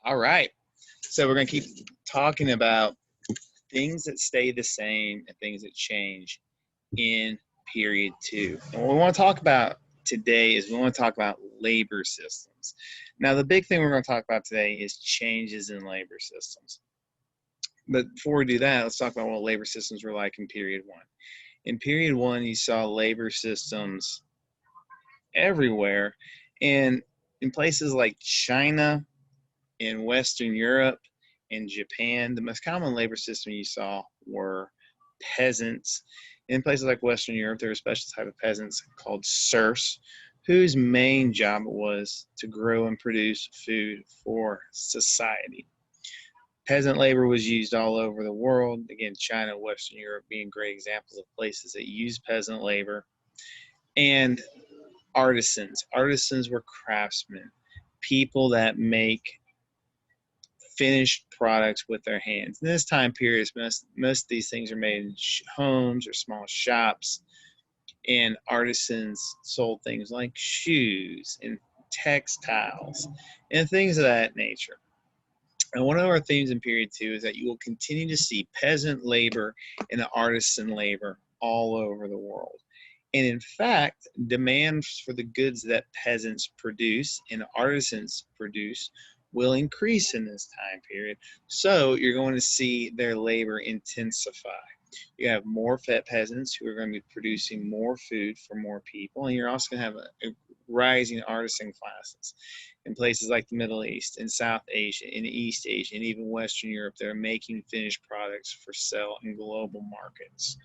All right. So we're going to keep talking about things that stay the same and things that change in period two. And what we want to talk about today is we want to talk about labor systems. Now, the big thing we're going to talk about today is changes in labor systems. But before we do that, let's talk about what labor systems were like in period one. In period one, you saw labor systems everywhere. And in places like China, in Western Europe, in Japan, the most common labor system you saw were peasants. In places like Western Europe, there were a special type of peasants called serfs, whose main job was to grow and produce food for society. Peasant labor was used all over the world. Again, China, Western Europe being great examples of places that use peasant labor. And artisans. Artisans were craftsmen, people that make finished products with their hands. In this time period, most of these things are made in homes or small shops, and artisans sold things like shoes and textiles and things of that nature. And one of our themes in period two is that you will continue to see peasant labor and artisan labor all over the world. And in fact, demand for the goods that peasants produce and artisans produce will increase in this time period. So you're going to see their labor intensify. You have more peasants who are going to be producing more food for more people, and you're also going to have a rising artisan classes in places like the Middle East, in South Asia, in East Asia, and even Western Europe that are making finished products for sale in global markets.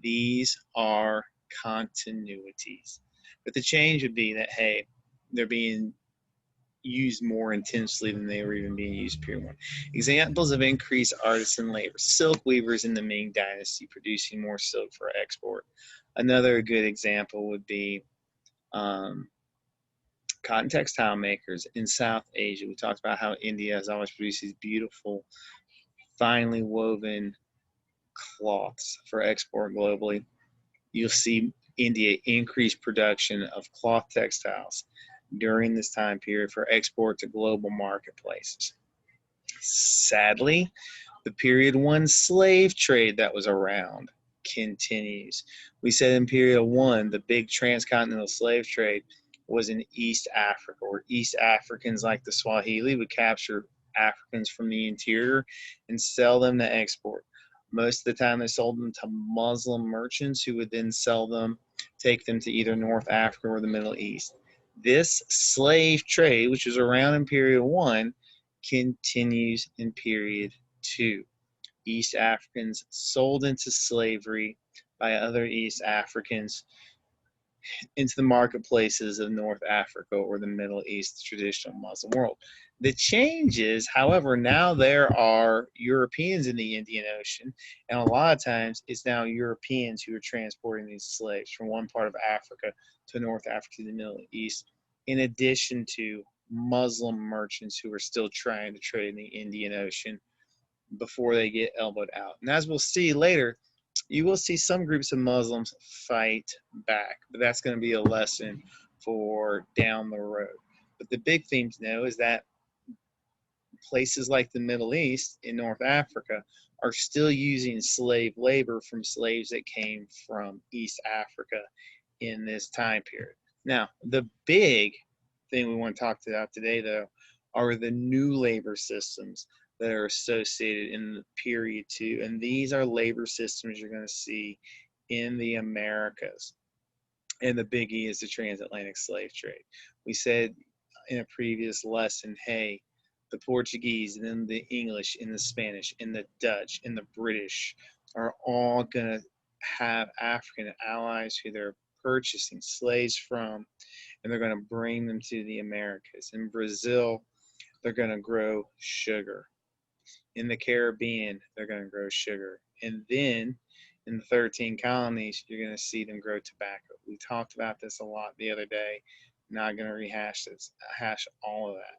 These are continuities. But the change would be that, hey, they're being used more intensely than they were even being used period one. Examples of increased artisan labor. Silk weavers in the Ming Dynasty producing more silk for export. Another good example would be cotton textile makers in South Asia. We talked about how India has always produced these beautiful, finely woven cloths for export globally. You'll see India increase production of cloth textiles during this time period for export to global marketplaces. Sadly, the period one slave trade that was around continues. We said in period one, the big transcontinental slave trade was in East Africa, where East Africans like the Swahili would capture Africans from the interior and sell them to export. Most of the time they sold them to Muslim merchants who would then sell them, take them to either North Africa or the Middle East. This slave trade, which was around in period one, continues in period two. East Africans sold into slavery by other East Africans into the marketplaces of North Africa or the Middle East, the traditional Muslim world. The change is, however, now there are Europeans in the Indian Ocean, and a lot of times it's now Europeans who are transporting these slaves from one part of Africa to North Africa to the Middle East, in addition to Muslim merchants who are still trying to trade in the Indian Ocean before they get elbowed out. And as we'll see later, you will see some groups of Muslims fight back, but that's going to be a lesson for down the road. But the big thing to know is that places like the Middle East in North Africa are still using slave labor from slaves that came from East Africa in this time period. Now, the big thing we want to talk about today, though, are the new labor systems that are associated in the period two, and these are labor systems you're going to see in the Americas. And the biggie is the transatlantic slave trade. We said in a previous lesson, hey, the Portuguese and then the English and the Spanish and the Dutch and the British are all going to have African allies who they're purchasing slaves from, and they're going to bring them to the Americas. In Brazil, they're going to grow sugar. In the Caribbean, they're going to grow sugar. And then in the 13 colonies, you're going to see them grow tobacco. We talked about this a lot the other day. Not going to rehash all of that.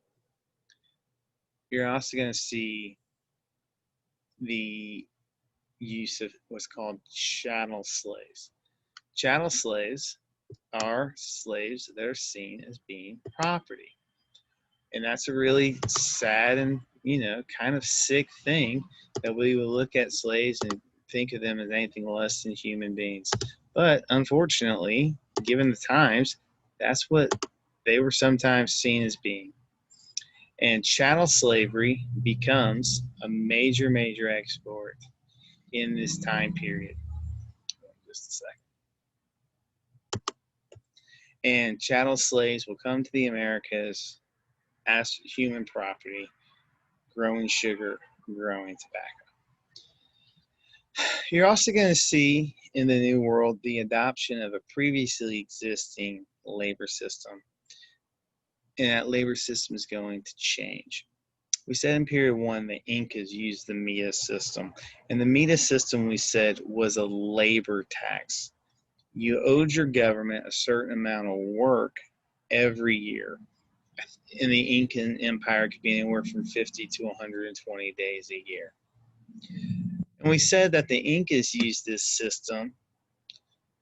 You're also going to see the use of what's called chattel slaves. Chattel slaves are slaves that are seen as being property. And that's a really sad and, kind of sick thing that we would look at slaves and think of them as anything less than human beings. But unfortunately, given the times, that's what they were sometimes seen as being. And chattel slavery becomes a major, major export in this time period. Just a second. And chattel slaves will come to the Americas as human property, growing sugar, growing tobacco. You're also going to see in the New World the adoption of a previously existing labor system. And that labor system is going to change. We said in period 1 the Incas used the Mita system. And the Mita system, we said, was a labor tax. You owed your government a certain amount of work every year. In the Incan Empire, it could be anywhere from 50 to 120 days a year. And we said that the Incas used this system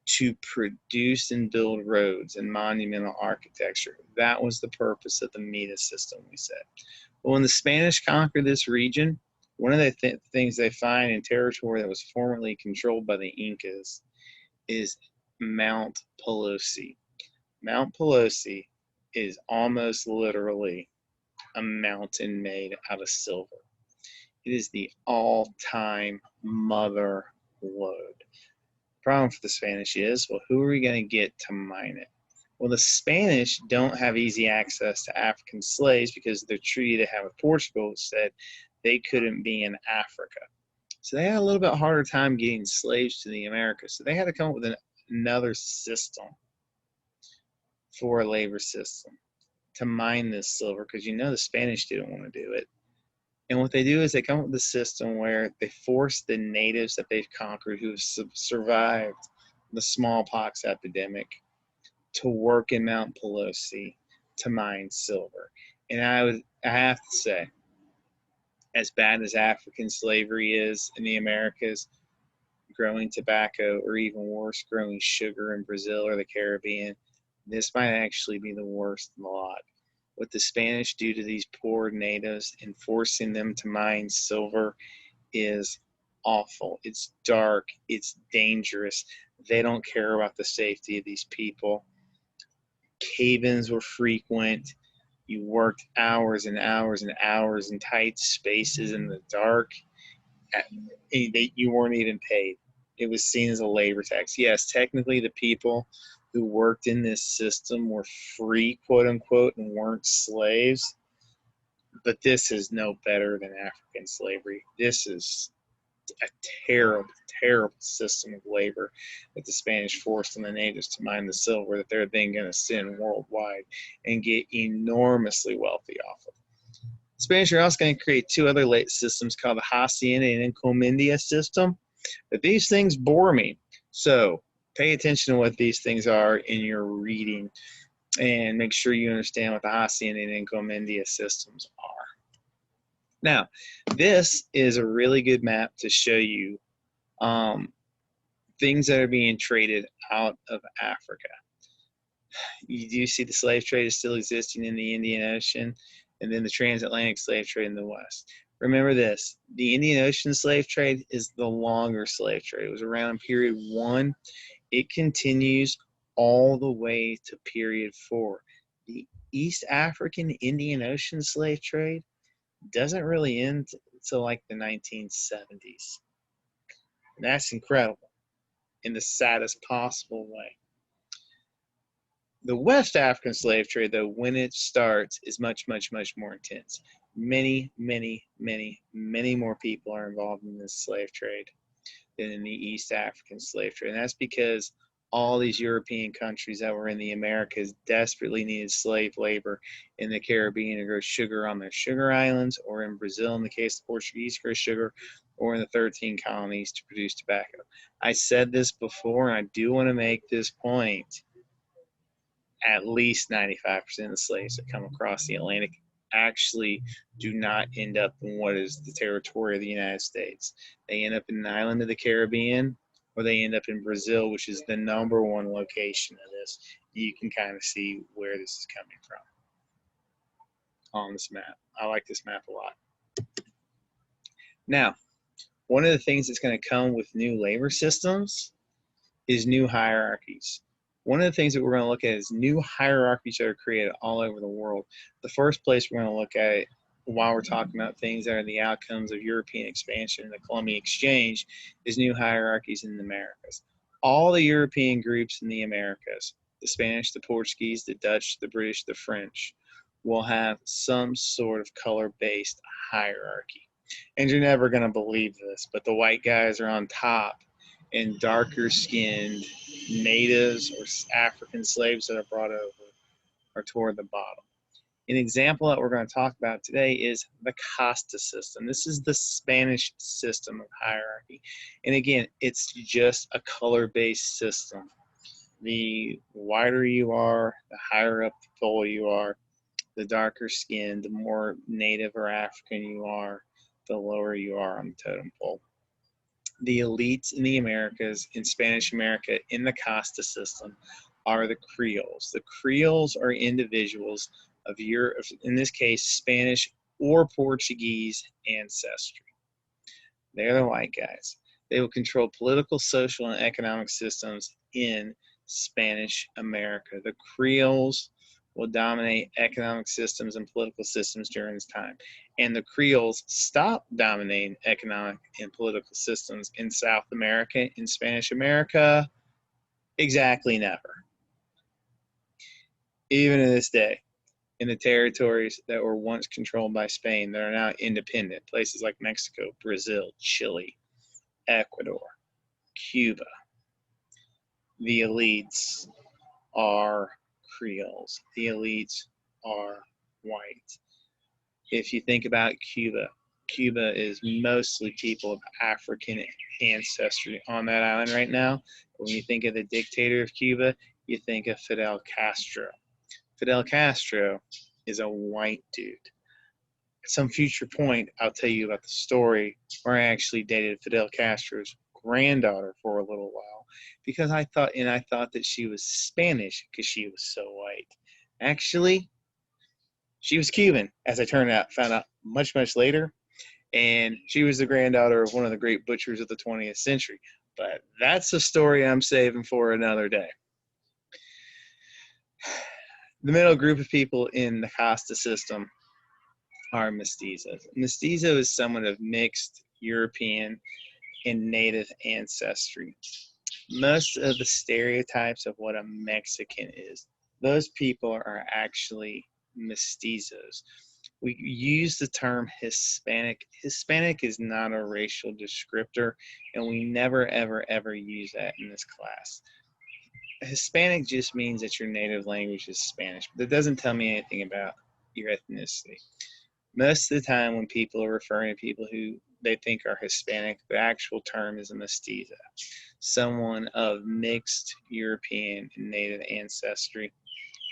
to produce and build roads and monumental architecture. That was the purpose of the Mita system, we said. Well, when the Spanish conquered this region, one of the things they find in territory that was formerly controlled by the Incas is Mount Pelosi. Mount Pelosi is almost literally a mountain made out of silver. It is the all-time mother lode. Problem for the Spanish is, well, who are we going to get to mine it? Well, the Spanish don't have easy access to African slaves because of the treaty they have with Portugal said they couldn't be in Africa. So they had a little bit harder time getting slaves to the Americas. So they had to come up with another system for a labor system to mine this silver because the Spanish didn't want to do it. And what they do is they come up with a system where they force the natives that they've conquered who have survived the smallpox epidemic to work in Mount Pelosi to mine silver. And I have to say, as bad as African slavery is in the Americas, growing tobacco, or even worse, growing sugar in Brazil or the Caribbean, this might actually be the worst of the lot. What the Spanish do to these poor natives and forcing them to mine silver is awful. It's dark. It's dangerous. They don't care about the safety of these people. Cave-ins were frequent. You worked hours and hours and hours in tight spaces in the dark. You weren't even paid. It was seen as a labor tax. Yes, technically the people who worked in this system were free, quote unquote, and weren't slaves. But this is no better than African slavery. This is a terrible, terrible system of labor that the Spanish forced on the natives to mine the silver that they're then going to send worldwide and get enormously wealthy off of. The Spanish are also going to create two other late systems called the Hacienda and Encomienda system. But these things bore me. So pay attention to what these things are in your reading and make sure you understand what the Hacienda and Encomienda systems are. Now, this is a really good map to show you things that are being traded out of Africa. You do see the slave trade is still existing in the Indian Ocean, and then the transatlantic slave trade in the West. Remember this, the Indian Ocean slave trade is the longer slave trade. It was around in period 1. It continues all the way to period 4. The East African Indian Ocean slave trade doesn't really end until like the 1970s. And that's incredible in the saddest possible way. The West African slave trade, though, when it starts, is much, much, much more intense. Many, many, many, many more people are involved in this slave trade than in the East African slave trade. And that's because all these European countries that were in the Americas desperately needed slave labor in the Caribbean to grow sugar on their sugar islands, or in Brazil, in the case of the Portuguese, grow sugar, or in the 13 colonies to produce tobacco. I said this before, and I do want to make this point. At least 95% of the slaves that come across the Atlantic actually do not end up in what is the territory of the United States. They end up in an island of the Caribbean, or they end up in Brazil, which is the #1 location of this. You can kind of see where this is coming from. on this map. I like this map a lot. Now, one of the things that's going to come with new labor systems is new hierarchies. One of the things that we're going to look at is new hierarchies that are created all over the world. The first place we're going to look at it while we're talking about things that are the outcomes of European expansion and the Columbian Exchange is new hierarchies in the Americas. All the European groups in the Americas, the Spanish, the Portuguese, the Dutch, the British, the French, will have some sort of color-based hierarchy. And you're never going to believe this, but the white guys are on top and darker skinned natives or African slaves that are brought over are toward the bottom. An example that we're going to talk about today is the casta system. This is the Spanish system of hierarchy. And again, it's just a color-based system. The whiter you are, the higher up the pole you are, the darker skin, the more native or African you are, the lower you are on the totem pole. The elites in the Americas, in Spanish America, in the casta system, are the Creoles. The Creoles are individuals of Europe, in this case, Spanish or Portuguese ancestry. They're the white guys. They will control political, social, and economic systems in Spanish America. The Creoles will dominate economic systems and political systems during this time. And the Creoles stop dominating economic and political systems in South America, in Spanish America, exactly never. Even to this day, in the territories that were once controlled by Spain that are now independent, places like Mexico, Brazil, Chile, Ecuador, Cuba, the elites are Creoles. The elites are white. If you think about Cuba, Cuba is mostly people of African ancestry on that island right now. When you think of the dictator of Cuba, you think of Fidel Castro. Fidel Castro is a white dude. At some future point, I'll tell you about the story where I actually dated Fidel Castro's granddaughter for a little while because I thought that she was Spanish because she was so white. Actually, she was Cuban, as I found out much, much later, and she was the granddaughter of one of the great butchers of the 20th century. But that's a story I'm saving for another day. The middle group of people in the casta system are mestizos. Mestizo is someone of mixed European and native ancestry. Most of the stereotypes of what a Mexican is, those people are actually mestizos. We use the term Hispanic. Hispanic is not a racial descriptor, and we never, ever, ever use that in this class. Hispanic just means that your native language is Spanish, but that doesn't tell me anything about your ethnicity. Most of the time when people are referring to people who they think are Hispanic, the actual term is a mestizo, someone of mixed European and native ancestry.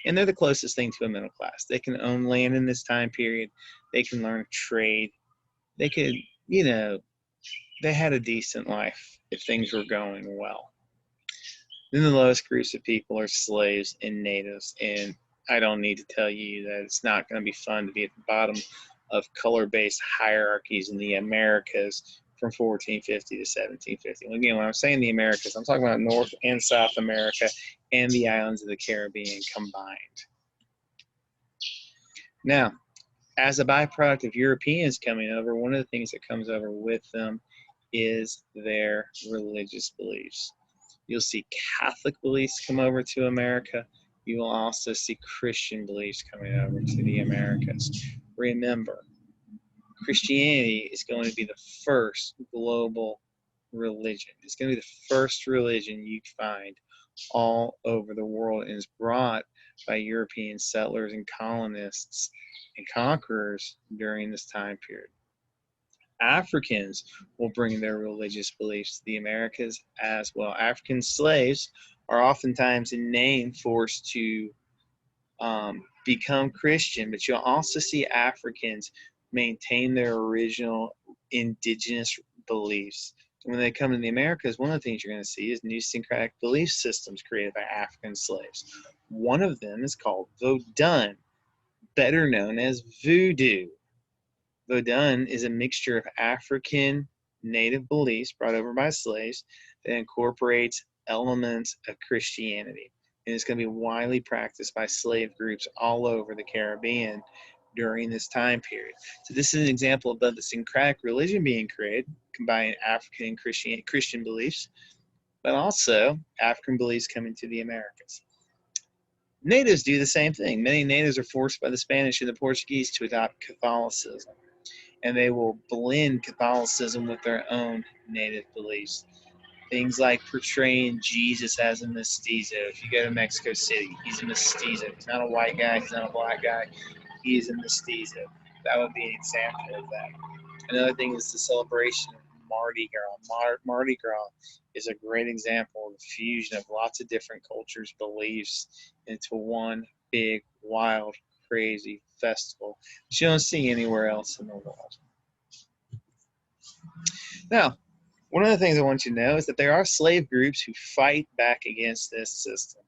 And they're the closest thing to a middle class. They can own land in this time period. They can learn trade. They could, they had a decent life if things were going well. Then the lowest groups of people are slaves and natives. And I don't need to tell you that it's not going to be fun to be at the bottom of color-based hierarchies in the Americas from 1450 to 1750. Again, when I'm saying the Americas, I'm talking about North and South America and the islands of the Caribbean combined. Now, as a byproduct of Europeans coming over, one of the things that comes over with them is their religious beliefs. You'll see Catholic beliefs come over to America. You will also see Christian beliefs coming over to the Americas. Remember, Christianity is going to be the first global religion. It's going to be the first religion you find all over the world, and is brought by European settlers and colonists and conquerors during this time period. Africans will bring their religious beliefs to the Americas as well. African slaves are oftentimes in name forced to become Christian, but you'll also see Africans maintain their original indigenous beliefs. When they come to the Americas, one of the things you're going to see is new syncretic belief systems created by African slaves. One of them is called Vodun. better known as voodoo. Vodun is a mixture of African native beliefs brought over by slaves that incorporates elements of Christianity. And it's going to be widely practiced by slave groups all over the Caribbean during this time period. So this is an example of the syncretic religion being created, combining African and Christian beliefs, but also African beliefs coming to the Americas. Natives do the same thing. Many natives are forced by the Spanish and the Portuguese to adopt Catholicism, and they will blend Catholicism with their own native beliefs. Things like portraying Jesus as a mestizo. If you go to Mexico City, he's a mestizo. He's not a white guy, he's not a black guy, he is a mestizo. That would be an example of that. Another thing is the celebration of Mardi Gras. Mardi Gras is a great example of the fusion of lots of different cultures' beliefs into one big, wild, crazy festival that you don't see anywhere else in the world. Now, one of the things I want you to know is that there are slave groups who fight back against this system.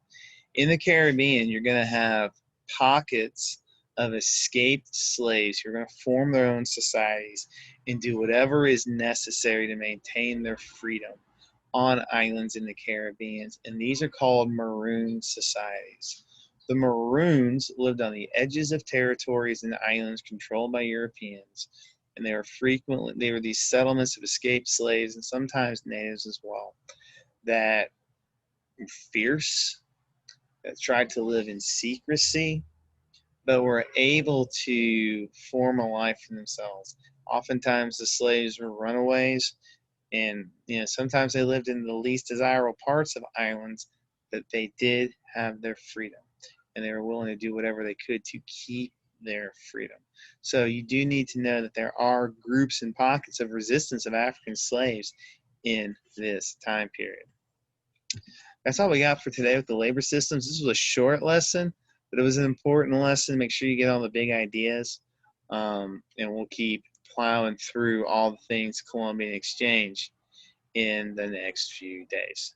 In the Caribbean, you're going to have pockets of escaped slaves who are going to form their own societies and do whatever is necessary to maintain their freedom on islands in the Caribbean. And these are called Maroon Societies. The Maroons lived on the edges of territories and islands controlled by Europeans, and they were these settlements of escaped slaves and sometimes natives as well that were fierce, that tried to live in secrecy, but were able to form a life for themselves. Oftentimes the slaves were runaways, and sometimes they lived in the least desirable parts of islands, but they did have their freedom, and they were willing to do whatever they could to keep their freedom. So you do need to know that there are groups and pockets of resistance of African slaves in this time period. That's all we got for today with the labor systems. This was a short lesson, but it was an important lesson. Make sure you get all the big ideas, and we'll keep plowing through all the things Columbian Exchange in the next few days.